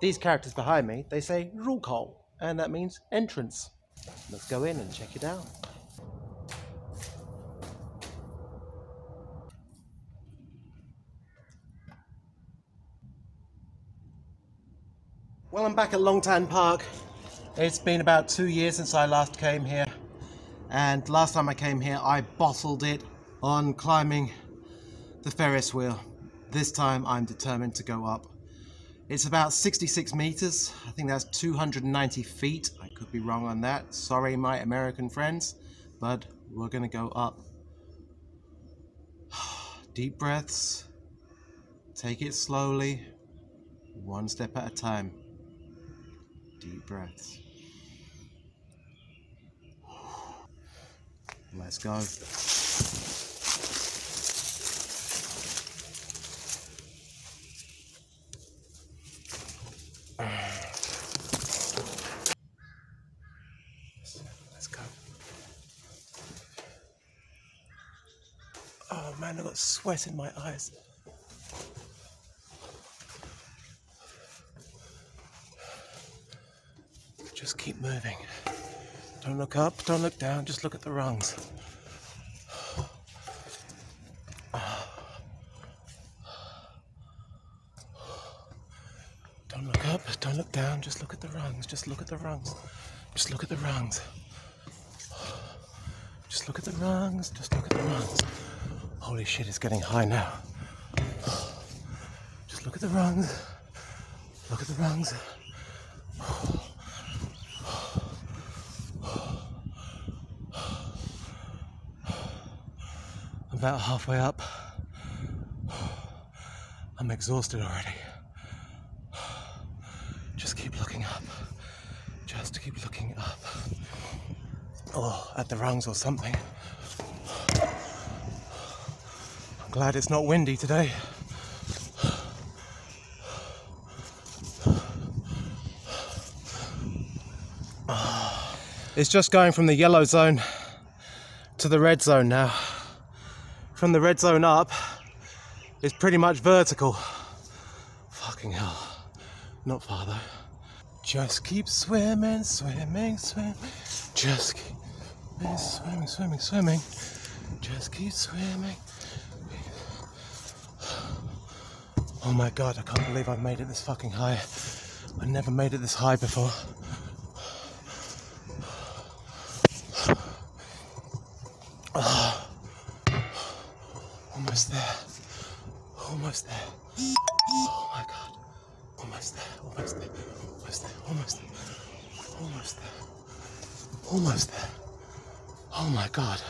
These characters behind me, they say "入口," and that means entrance. Let's go in and check it out. Well, I'm back at Longtan Park. It's been about 2 years since I last came here. And last time I came here, I bottled it on climbing the Ferris wheel. This time, I'm determined to go up. It's about 66 meters. I think that's 290 feet. I could be wrong on that. Sorry, my American friends, but we're gonna go up. Deep breaths. Take it slowly, one step at a time. Deep breaths. Let's go. Let's go. Oh man, I've got sweat in my eyes. Just keep moving. Don't look up, don't look down, just look at the rungs. Don't look up, don't look down, just look at the rungs, just look at the rungs. Just look at the rungs. Just look at the rungs, just look at the rungs. Holy shit, it's getting high now. Just look at the rungs. Look at the rungs. I'm about halfway up. I'm exhausted already. Just keep looking up. Just keep looking up. Oh, at the rungs or something. I'm glad it's not windy today. It's just going from the yellow zone to the red zone now. From the red zone up, it's pretty much vertical. Fucking hell. Not far though. Just keep swimming, swimming, swimming. Just keep swimming, swimming, swimming. Just keep swimming. Oh my god, I can't believe I've made it this fucking high. I've never made it this high before. Almost there. Almost there. Oh my god. Almost there. Almost there. Almost there. Almost there. Almost there. Almost there. Oh my god.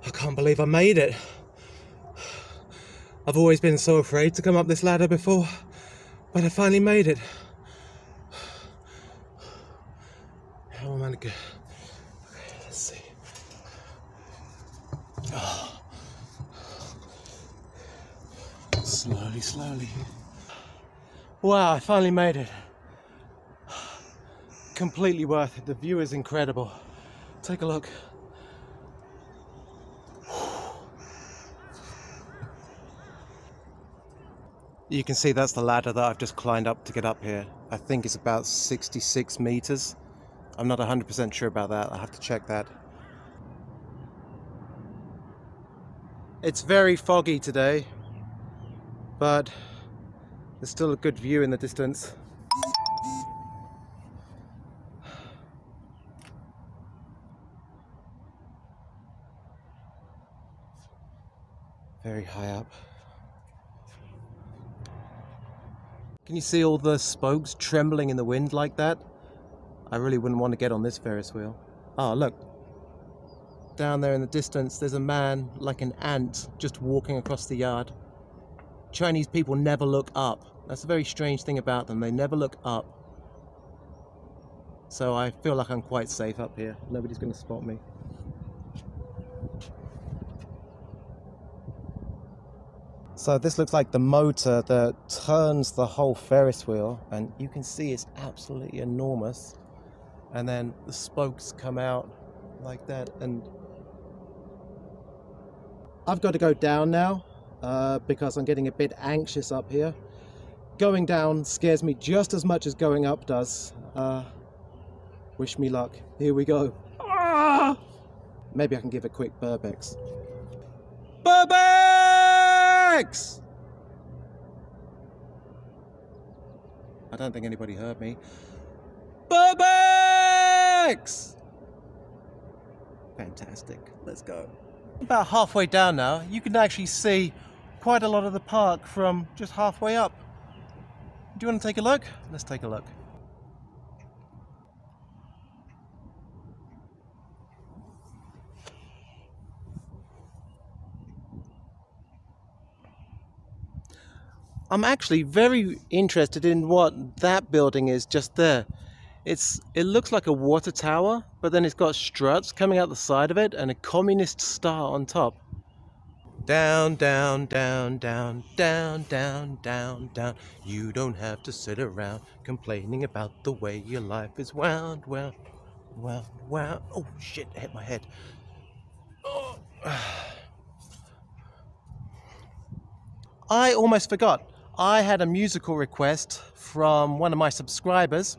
I can't believe I made it. I've always been so afraid to come up this ladder before, but I finally made it. How am I gonna go? Okay, let's see. Oh. Slowly, slowly. Wow, I finally made it. Completely worth it. The view is incredible. Take a look. You can see that's the ladder that I've just climbed up to get up here. I think it's about 66 meters. I'm not 100% sure about that. I have to check that. It's very foggy today, but there's still a good view in the distance. Very high up. Can you see all the spokes trembling in the wind like that? I really wouldn't want to get on this Ferris wheel. Oh, look. Down there in the distance, there's a man, like an ant, just walking across the yard. Chinese people never look up. That's a very strange thing about them. They never look up. So I feel like I'm quite safe up here. Nobody's going to spot me. So this looks like the motor that turns the whole Ferris wheel, and you can see it's absolutely enormous. And then the spokes come out like that, and I've got to go down now. because I'm getting a bit anxious up here. Going down scares me just as much as going up does. Wish me luck. Here we go. Ah! Maybe I can give a quick Burbex. Burbex! I don't think anybody heard me. Burbex! Fantastic. Let's go. About halfway down now, you can actually see quite a lot of the park from just halfway up. Do you want to take a look? Let's take a look. I'm actually very interested in what that building is just there. It looks like a water tower, but then it's got struts coming out the side of it and a communist star on top. Down, down, down, down, down, down, down, down. You don't have to sit around complaining about the way your life is wound, wound, wound, wound. Oh shit, I hit my head. Oh. I almost forgot. I had a musical request from one of my subscribers,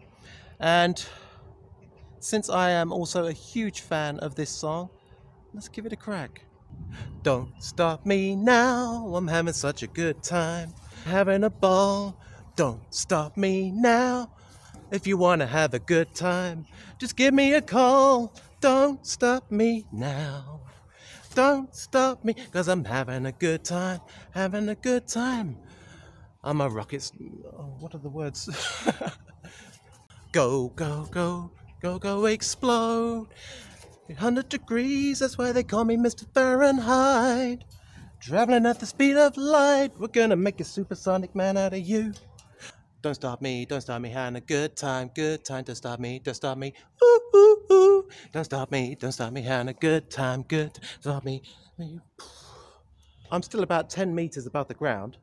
and since I am also a huge fan of this song, let's give it a crack. Don't stop me now, I'm having such a good time, having a ball. Don't stop me now, if you want to have a good time, just give me a call. Don't stop me now, don't stop me, cause I'm having a good time, having a good time. I'm a rocket. Oh, what are the words? Go, go, go, go, go, explode. 100 degrees, that's why they call me Mr. Fahrenheit. Traveling at the speed of light, we're gonna make a supersonic man out of you. Don't stop me, having a good time, don't stop me, ooh, ooh, ooh. Don't stop me, having a good time, stop me. I'm still about 10 meters above the ground.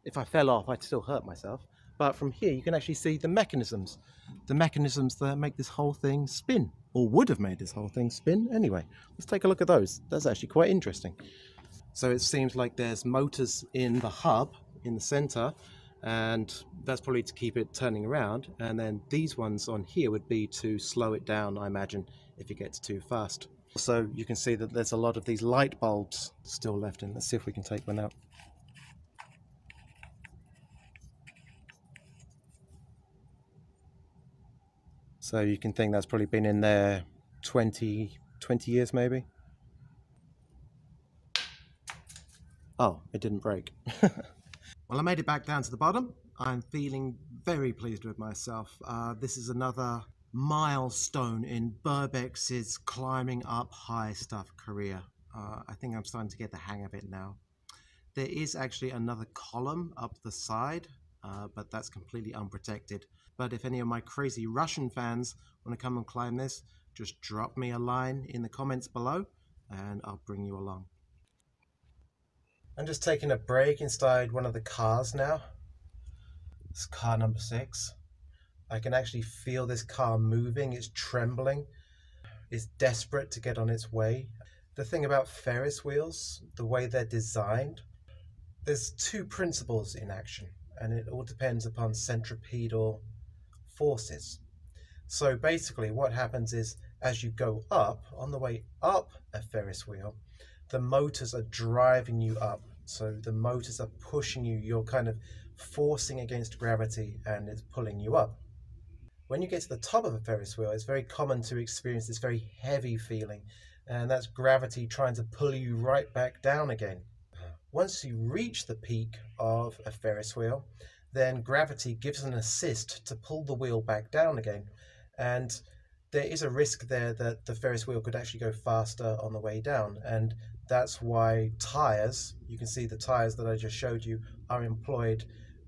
If I fell off, I'd still hurt myself. But from here, you can actually see the mechanisms that make this whole thing spin, or would have made this whole thing spin anyway. Let's take a look at those. That's actually quite interesting. So it seems like there's motors in the hub, in the center, and that's probably to keep it turning around. And then these ones on here would be to slow it down, I imagine, if it gets too fast. So you can see that there's a lot of these light bulbs still left in. Let's see if we can take one out. So you can think that's probably been in there 20 years maybe. Oh, it didn't break. Well, I made it back down to the bottom. I'm feeling very pleased with myself. This is another milestone in Burbex's climbing up high stuff career. I think I'm starting to get the hang of it now. There is actually another column up the side, but that's completely unprotected. But if any of my crazy Russian fans want to come and climb this, just drop me a line in the comments below and I'll bring you along. I'm just taking a break inside one of the cars now. It's car number 6. I can actually feel this car moving, it's trembling. It's desperate to get on its way. The thing about Ferris wheels, the way they're designed, there's 2 principles in action, and it all depends upon centripetal forces. So basically what happens is, as you go up, on the way up a Ferris wheel, the motors are driving you up. So the motors are pushing you, you're kind of forcing against gravity and it's pulling you up. When you get to the top of a Ferris wheel, it's very common to experience this very heavy feeling, and that's gravity trying to pull you right back down again. Once you reach the peak of a Ferris wheel, then gravity gives an assist to pull the wheel back down again. And there is a risk there that the Ferris wheel could actually go faster on the way down. And that's why tires, you can see the tires that I just showed you, are employed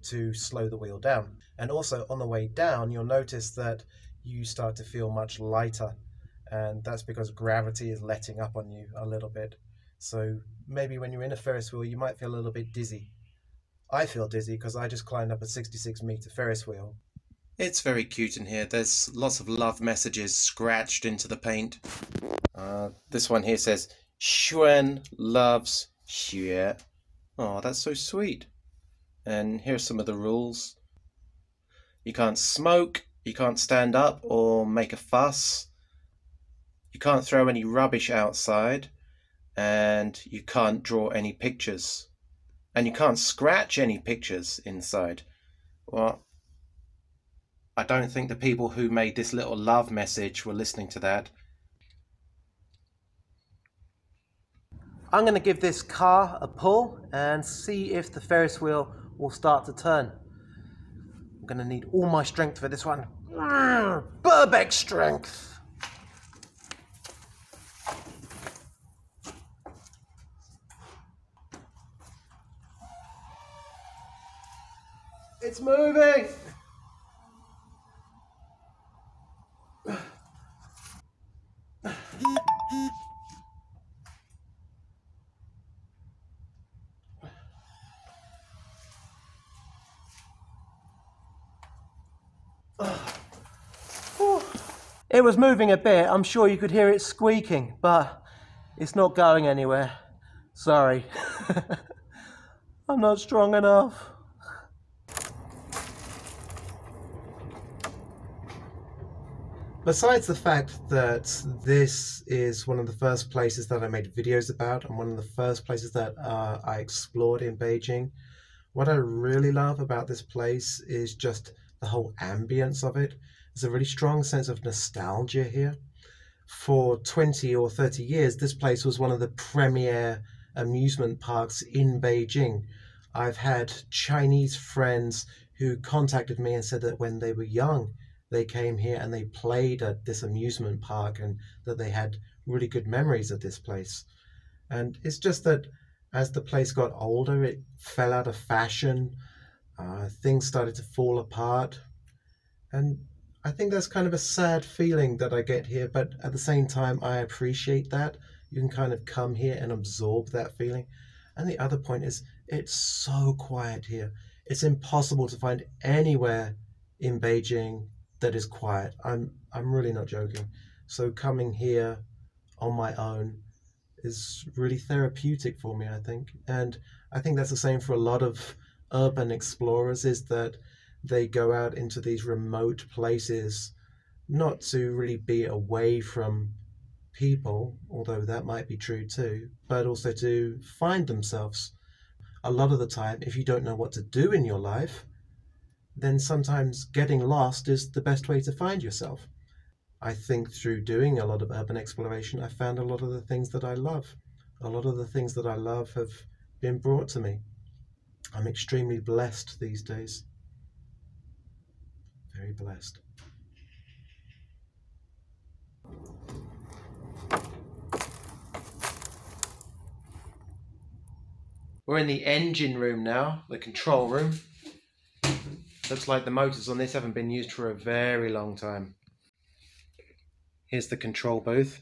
to slow the wheel down. And also on the way down, you'll notice that you start to feel much lighter. And that's because gravity is letting up on you a little bit. So maybe when you're in a Ferris wheel, you might feel a little bit dizzy. I feel dizzy because I just climbed up a 66-meter Ferris wheel. It's very cute in here. There's lots of love messages scratched into the paint. This one here says, Xuan loves Yeah. Oh, that's so sweet. And here's some of the rules. You can't smoke, you can't stand up or make a fuss, you can't throw any rubbish outside, and you can't draw any pictures. And you can't scratch any pictures inside. Well, I don't think the people who made this little love message were listening to that. I'm going to give this car a pull and see if the Ferris wheel will start to turn. I'm going to need all my strength for this one. Burbex strength! It's moving! It was moving a bit. I'm sure you could hear it squeaking, but it's not going anywhere. Sorry. I'm not strong enough. Besides the fact that this is one of the first places that I made videos about and one of the first places that I explored in Beijing, what I really love about this place is just the whole ambience of it. There's a really strong sense of nostalgia here. For 20 or 30 years, this place was one of the premier amusement parks in Beijing. I've had Chinese friends who contacted me and said that when they were young, they came here and they played at this amusement park and that they had really good memories of this place. And it's just that as the place got older, it fell out of fashion. Things started to fall apart. And I think that's kind of a sad feeling that I get here, but at the same time, I appreciate that. You can kind of come here and absorb that feeling. And the other point is, it's so quiet here. It's impossible to find anywhere in Beijing that is quiet. I'm really not joking. So coming here on my own is really therapeutic for me, I think. And I think that's the same for a lot of urban explorers, is that they go out into these remote places not to really be away from people, although that might be true too, but also to find themselves. A lot of the time, if you don't know what to do in your life, then sometimes getting lost is the best way to find yourself. I think through doing a lot of urban exploration, I found a lot of the things that I love. A lot of the things that I love have been brought to me. I'm extremely blessed these days. Very blessed. We're in the engine room now, the control room. Looks like the motors on this haven't been used for a very long time. Here's the control booth.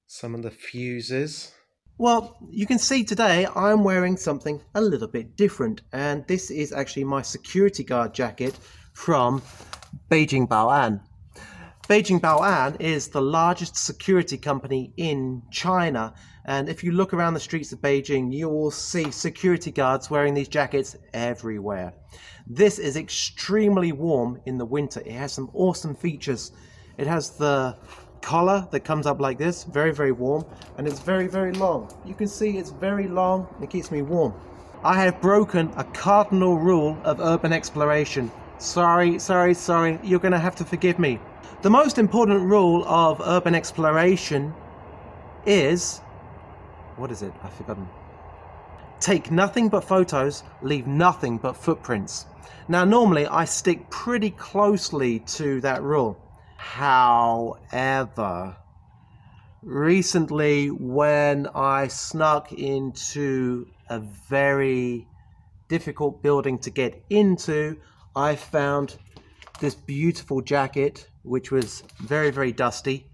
Some of the fuses. Well, you can see today I'm wearing something a little bit different, and this is actually my security guard jacket from Beijing Bao'an. Beijing Bao'an is the largest security company in China, and if you look around the streets of Beijing, you will see security guards wearing these jackets everywhere. This is extremely warm in the winter. It has some awesome features. It has the collar that comes up like this, very, very warm, and it's very, very long. You can see it's very long and it keeps me warm. I have broken a cardinal rule of urban exploration. Sorry, you're gonna have to forgive me. The most important rule of urban exploration is, what is it? I've forgotten. Take nothing but photos, leave nothing but footprints. Now normally I stick pretty closely to that rule. However, recently when I snuck into a very difficult building to get into, I found this beautiful jacket which was very, very dusty,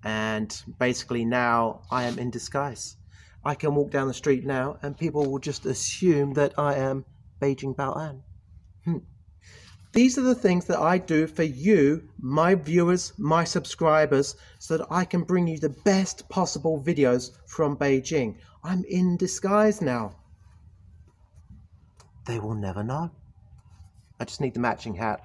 and basically now I am in disguise. I can walk down the street now and people will just assume that I am Beijing Bao'an. These are the things that I do for you, my viewers, my subscribers, so that I can bring you the best possible videos from Beijing. I'm in disguise now. They will never know. I just need the matching hat.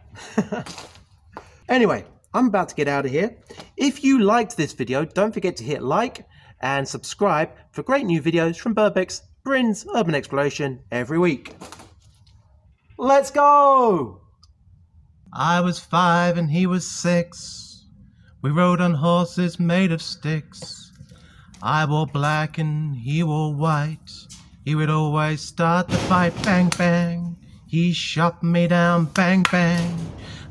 Anyway, I'm about to get out of here. If you liked this video, don't forget to hit like and subscribe for great new videos from Burbex, Brin's Urban Exploration every week. Let's go! I was 5 and he was 6. We rode on horses made of sticks. I wore black and he wore white. He would always start the fight, bang bang. He shot me down, bang bang.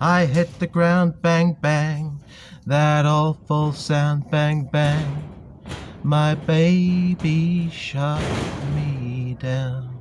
I hit the ground, bang bang. That awful sound, bang bang. My baby shot me down.